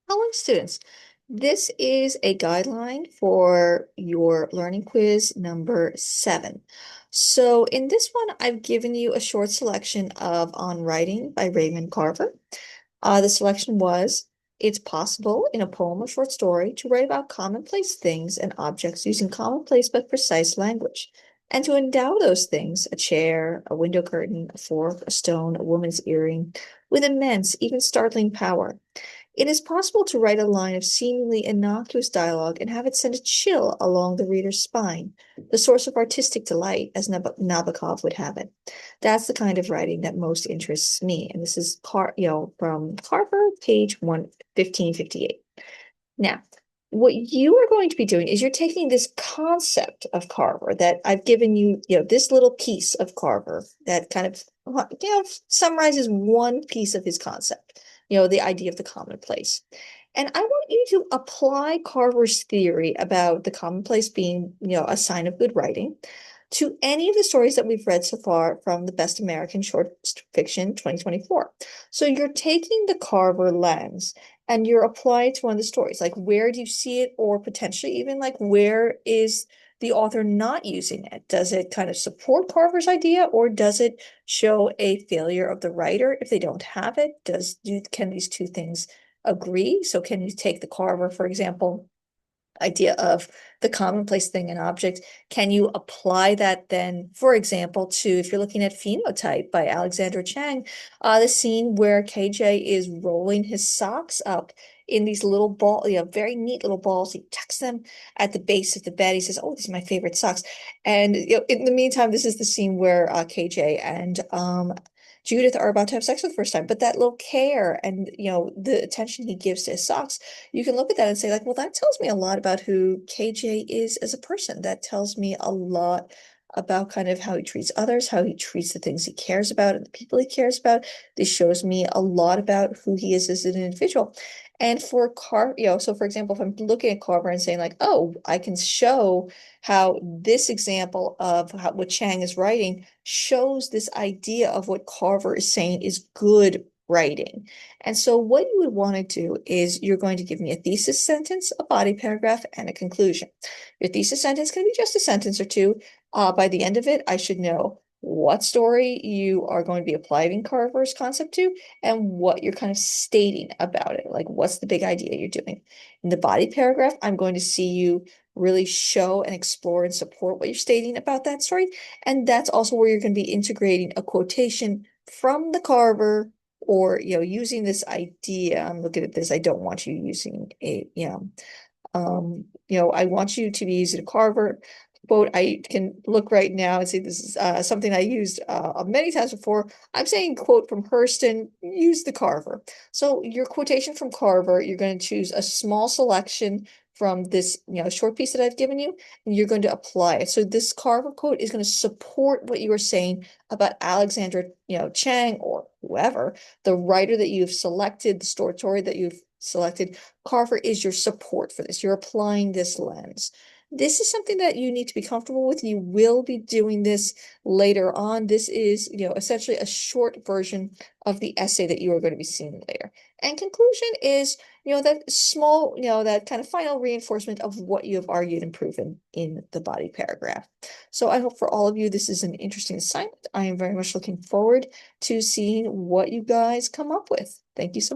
Hello, students. This is a guideline for your learning quiz number 7. So in this one, I've given you a short selection of On Writing by Raymond Carver. The selection was, it's possible in a poem or short story to write about commonplace things and objects using commonplace but precise language, and to endow those things, a chair, a window curtain, a fork, a stone, a woman's earring, with immense, even startling power. It is possible to write a line of seemingly innocuous dialogue and have it send a chill along the reader's spine, the source of artistic delight, as Nabokov would have it. That's the kind of writing that most interests me. And this is from Carver, page 1558. Now, what you are going to be doing is you're taking this concept of Carver that I've given you, this little piece of Carver that kind of, summarizes one piece of his concept, the idea of the commonplace. And I want you to apply Carver's theory about the commonplace being, a sign of good writing to any of the stories that we've read so far from the Best American Short Fiction 2024. So you're taking the Carver lens and you're applying it to one of the stories. Like, where do you see it, or potentially even like where is the author not using it? Does it kind of support Carver's idea, or does it show a failure of the writer if they don't have it? Can these two things agree? So can you take the Carver, for example, idea of the commonplace thing and object? Can you apply that then, for example, to, if you're looking at Phenotype by Alexandra Chang, the scene where KJ is rolling his socks up in these little ball, very neat little balls. He tucks them at the base of the bed. He says, "Oh, these are my favorite socks." And in the meantime, this is the scene where KJ and Judith are about to have sex for the first time. But that little care and the attention he gives to his socks, you can look at that and say, like, well, that tells me a lot about who KJ is as a person. That tells me a lot about kind of how he treats others, how he treats the things he cares about and the people he cares about. This shows me a lot about who he is as an individual. And for so for example, if I'm looking at Carver and saying like, oh, I can show how this example of what Chang is writing shows this idea of what Carver is saying is good writing. And so what you would want to do is you're going to give me a thesis sentence, a body paragraph, and a conclusion. Your thesis sentence can be just a sentence or two. By the end of it, I should know what story you are going to be applying Carver's concept to and what you're kind of stating about it. Like, what's the big idea you're doing? In the body paragraph, I'm going to see you really show and explore and support what you're stating about that story. And that's also where you're going to be integrating a quotation from the Carver, or using this idea. I'm looking at this. I don't want you using I want you to be using a Carver quote. I can look right now and see this is something I used many times before. I'm saying quote from Hurston, use the Carver. So your quotation from Carver, you're going to choose a small selection from this short piece that I've given you, and you're going to apply it. So this Carver quote is going to support what you were saying about Alexandra Chang, or whoever, the writer that you've selected, the story that you've selected. Carver is your support for this. You're applying this lens. This is something that you need to be comfortable with. You will be doing this later on. This is, essentially a short version of the essay that you are going to be seeing later. And conclusion is, that small, that kind of final reinforcement of what you have argued and proven in the body paragraph. So I hope for all of you, this is an interesting assignment. I am very much looking forward to seeing what you guys come up with. Thank you so much.